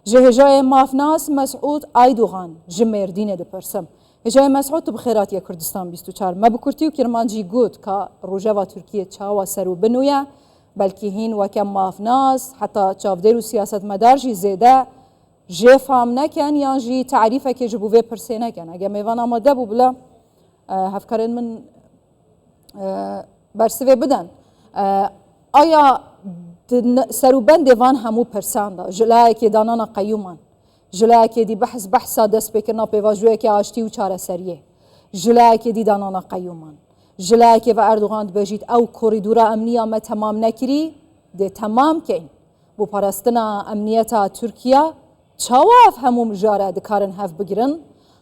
جهجای مافناس مسعود ایدوغان جمردینه دپرسم هجای مسعود تو بخیراتی کردستان 24 ما بکرتی و کرمانجی گوت که روجاوا ترکیه چاوا سرو بنویا بلکه هین وکم مافناس حتی چافدر و سیاست مدار جی زیده جه فهم نکن یا جی تعریفه که جبوه پرسه نکن اگه میوان آماده بو بلا هفکرین من برسوه بدن آیا سروبند وان همو پرسانده جلای که دانانا قیومان جلای که دی بحثا دست بکرنا پیواجوه که آشتی و چاره سریه جلای که دی دانانا قیومان جلای که و اردوغان بجید او کوریدورا امنیه ما تمام نکری ده تمام کن بو پرستنا امنیتا ترکیه چواف همو مجاره دکارن هف بگیرن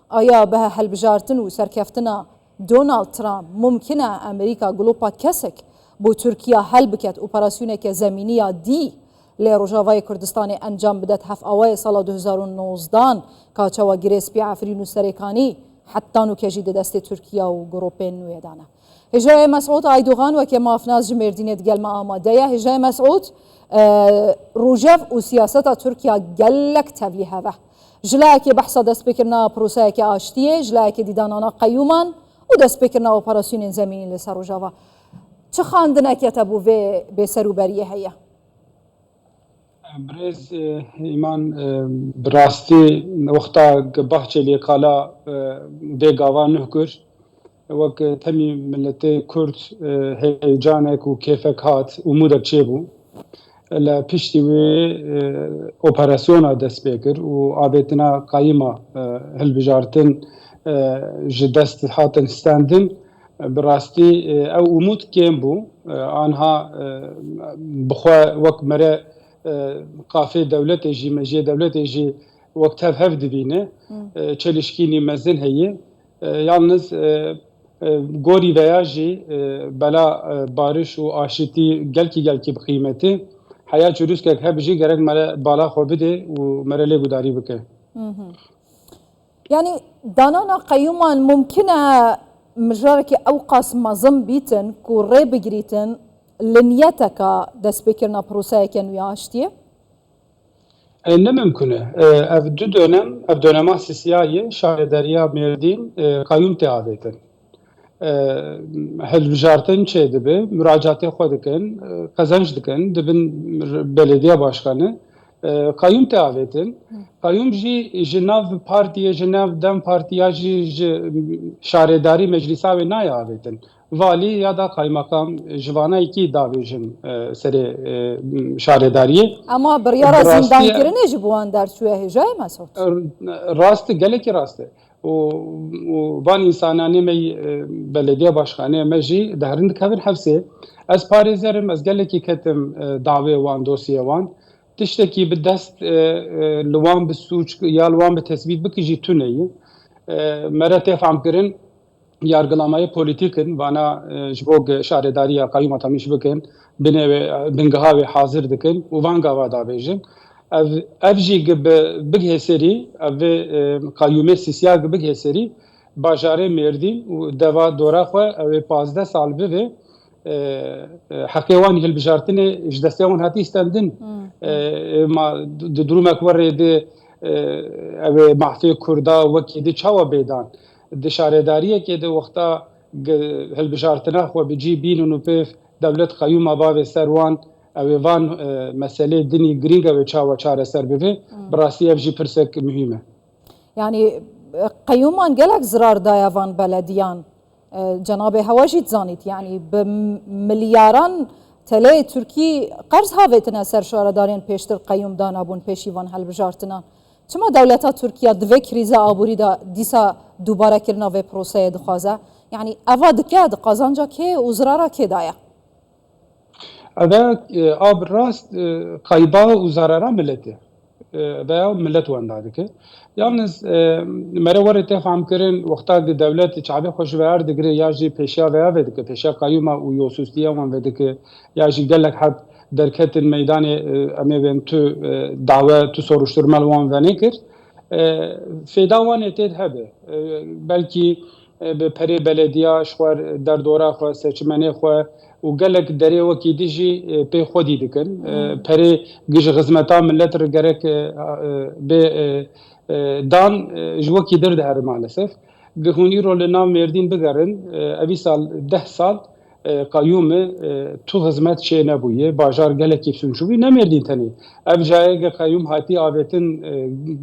آیا به هل بجارتن و سرکفتنا دونالد ترامپ ممکنه امریکا گلوپا کسک بو ترکیه هل بکت اپراسیونه که زمینی دی لی روجاوای کردستان انجام بدت هف آوای سال 2019 که چوا گریس بی عفرین و سریکانی حتی نو کجید دست ترکیه و گروپین نوی دانه هجای مسعود ایدوغان و که مافناز جمردینت گلما آماده یا هجای مسعود روجاو و سیاست ترکیه گلک تبلیه و جلای که بحثا دست بکرنا پروسه که آشتیه جلای که دیدانانا قیومان و دست بکرنا اپراسیون زمینی لسر روجاوا چه خواندنه که تبو به سروبریه هیا؟ برز ایمان براستی وقتا بحث لی کالا ده گاوان نکر وقت تمی ملت کرد هیجانک و کیفک هات امودک چه بو لپشتی و اپراسیونا دست بکر و آبتنا قایما هل بجارتن جدست هاتن ستاندن براستی او امود کم بو آنها بخوا وقت مره قافه دولت جی مجی دولت جی وقت هف دبینه چلشکینی مزن هیه یالنز گوری ویا جی بلا بارش و آشتی گلکی بقیمتی حیا چروس که هف جی گرگ مره بالا خو بده و مره لی گداری بکه يعني دانانا قيوما ممكنة مجرد أوقاس مظم بيتن كوري بجريتن لنيتك دس بكرنا بروسايا كانوا ياشتيه؟ نممكنه اف دونما سياسية شاهداريا مردين قيوم تعادتن هل بجارتن چه دبه مراجعات خود دکن قزنج دکن دبن بلدیه باشkanı قیوم تعادتن قیوم جی جناف پارتیه جناف دم پارتیا جی شاهداری مجلسا و نایادتن vali ya da kaymakam jivana iki davêjin serê şaredariye. Ama biryara zindankirinê ji bo wan derçûye hêjayê Mesut. Rast gelekî rast e. û van însananê me belediye başkanê me jî derin dikevin hevsê. Ez parêzerim ez gelekî ketim davê wan dosyê wan. Tiştekî bi dest li wan bi sûç ya li wan bi tespît bikî jî tuneyî. Mere têfam kirin yargılamayı politikin bana jbog şaredariya kayyum atamış bikin bingaha ve hazır dikin u van gava da bejin ev jî big heseri ev kayyume sisya big heseri bajare merdin u deva dora xwe ev 15 sal ve حقیوان هل بجارتنه جدستیان هاتی استندن ما درومک ورده او محفی کردا وکی دی چاوا بیدان دشارداریه که ده وقتا هل بجارتنه خو بجی بینون و پیف دولت قیوم آبا سروان او وان مسئله دنی گرینگ او چاوا چاره سر بوه براسی افجی پرسک مهمه يعني قيومان قالك زرار دايفان بلديان جناب هواجي تزانيت يعني بملياران تلاي تركي قرض هاويتنا سر شاردارين بيشتر قيوم دانابون بيشيوان هل بجارتنا چما دولتا تركيا دوه كريزا آبوري دا ديسا دوباره كرنا و پروسه دخوازه يعني اوا دكه دقازانجا كي وزرارا كي دايا اوا آب راست قيبا وزرارا ملته veya millet wendadike yalnız merewere tefam kirin wexta devlet çabe xoş ver digre ya jî peşa veya vedike peşa kayyuma û yosustiya wan vedike ya jî gelek hat derketin meydanê em ê tu dawe tu soruşturma wan venekir fêda wan tê hebe belkî bi perê belediya xwar derdora xwe seçmenê xwe و gelek derê wekî dî jî pê xwedî dikin perê gij xizmeta millet re gerek bê dan ji wekî dir diherin malesef gihûnî ro li nav Mêrdîn bigerin evî sal 10 sal qayyûmê tu xizmet çê nebûye bajar gelekî sûnçûbî ne Mêrdîn tenê ev cayeke qayyûm hatî avêtin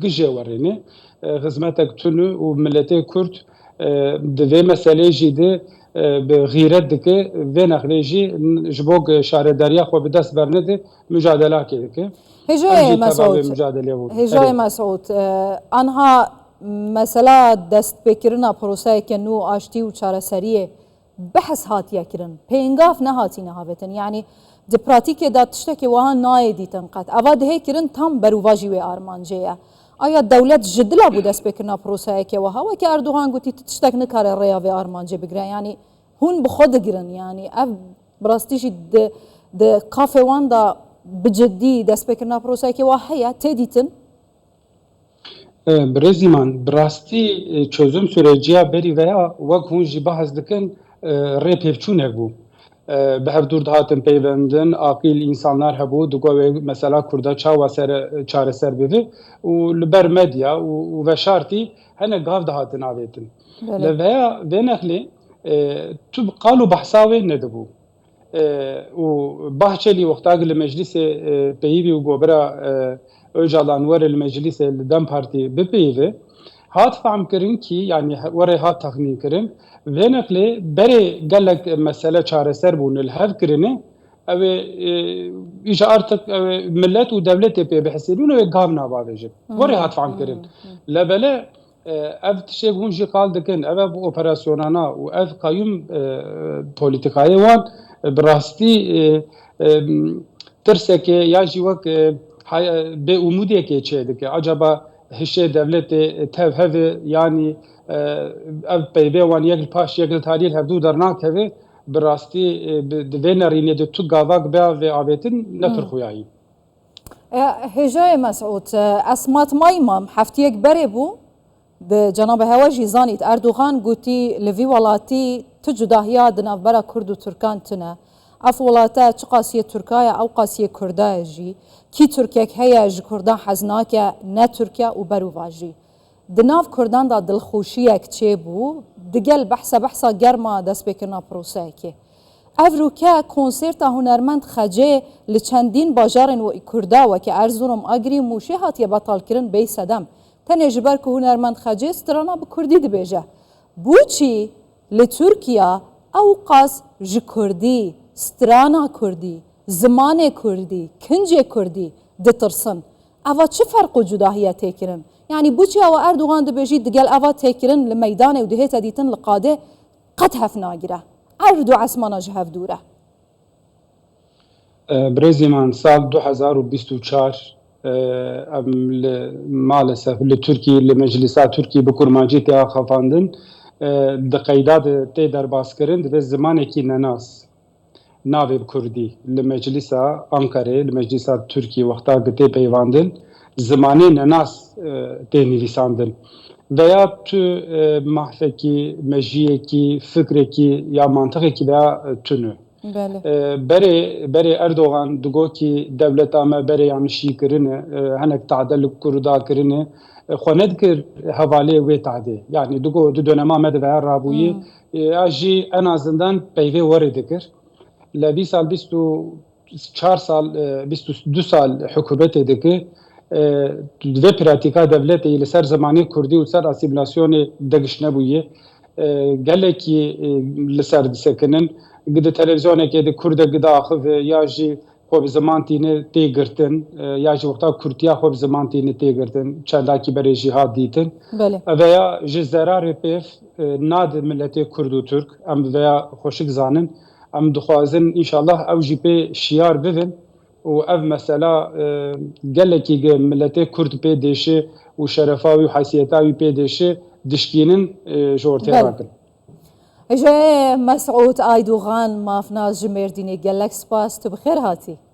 gijê werêne xizmetek tune û milletê Kurd di vê meselê jî de bi xîret dike vê nexrê jî ji bo şaredariya xwe bi dest bernede mücadelakê dike. هجای مسعود آنها مثلا دست بکرنا پروسه که نو آشتی و چارەسەریه بحث هاتیه کرن پێنگاف نهاتی نهاوێتن یعنی د پراتیکê da tiştekê wiha nayê dîtin qet eva dihê kirin tam berûvajî wê armancê ye aya dewlet ji dila bû destpêkirina proseyekê wiha wekî Erdogan gotî tu tiştek nikare rêya vê armancê bigire yani hûn bi xwe digirin yani ev bi rastî jî di qafê wan da bi ciddî destpêkirina proseyekê wa heye tê dîtin Birêzîman bi rastî çözüm süreciya berî veya wek hûn jî behs dikin rê pêvçûnek bû bi hevdûr dihatin peywendin aqîl însanlar hebû diko wê mesela Kurda çawa çareser bibe û li ber medya û veşartî hinek gav dihatin avêtin li veya vê nexlê tu qal û behsa wê nedibû û Bahçelî wexta li meclîsê peyivî û gobira Öcalan were li meclîsê li Dem Partî bipeyve hat famkirin ki yani were hat texmîn kirin vê nexlê berê gelek mesele çareser bûn li hev kirine ew îja artık millet û devletê pê bihesibîn û wê gav navavêjin were hat famkirin lebele ev tişek hûn jî qal dikin ev bu operasyonana û ev qayyûm polîtikayê wan bi rastî tirsekê ya jî wek bê umûdekê çê dike acaba hişê devletê tev hevê yanî ev peyvê wan yek li paş yek li tarî hevdû dernakeve bi rastî di vê nerînê de tu gavak be vê avêtin nepirxuyayî هجای مسعود اسماتمای مام هفتیک بری بو د جناب هوا جی زانیت اردوغان گوتی لوی ولاتی تو جداهیا د ناوبرا کورد و ترکان تنه اف ولاته چه قاسیه ترکایه او قاسیه کرده جی کی ترکیک هیا ج کردان حزناکه نه ترکیه و برو واجی د ناو کردان دا دلخوشیک چه بو دگل بحثا گرما دست بکرنا پروسه که افروکه کنسرت هنرمند خجه لچندین باجارن و کرده و که ارزورم اگری موشه هاتیه بطال کرن بی صدم تنه جبر که هنرمند خجه استرانا به کردی دی بیجه بو چی لترکیه او قاس ج کردی سترانا کردی زمان کردی کنج کردی دترسن اوا چه فرق و جداهیه تکرن یعنی بو چی او اردوغان دی بیجی دگل اوا تکرن لمیدان و دهیت دیتن لقاده قد هف ناگیره اردو عسمانا جهف دوره برێزیمان سال 2024 maalesef li Tirkiye li meclisa Tirkiye bi kurmancî tê axafandin di qeyda tê derbaskirin divê zimanekî nenas navê bi Kurdî li meclisa Ankarê li meclisa Tirkiye wexta tê peyvandin zimanê nenas tê nivîsandin veya tu mahfekî mejiyekî fikrekî ya mantıqekî veya tune berê Erdogan digo ki devleta me berê yanişî kirine hinek tade li Kurda kirine xwe nedikir hevalê wê tadê yani digo di dönema me de veya rabûyê ya jî en azından peyvê werê dikir li vî sal 24 sal 22 sal hikûmetê dikir divê pratika devletê li ser zimanê Kurdî û ser asîmilasyonê degiş nebûye gelekî li ser disekinin gide televizyonekê de Kurdek gide axive ya jî xwe bi ziman tîne tê girtin ya jî wexta Kurtiya xwe bi ziman tîne tê girtin çendakî berê jî hat dîtin veya ji zerarê pêv nade milletê Kurd û Türk em veya xweşik zanin em dixwazin înşallah ew jî pê şiyar bibin û ev mesela gelekî milletê Kurd pê dêşe û şerefa wî heysiyeta wî pê dêşe dişkînin ji ortaya rakin اجای مسعود ایدوغان مافناز جمردینی گلک سپاس تو بخیر هاتی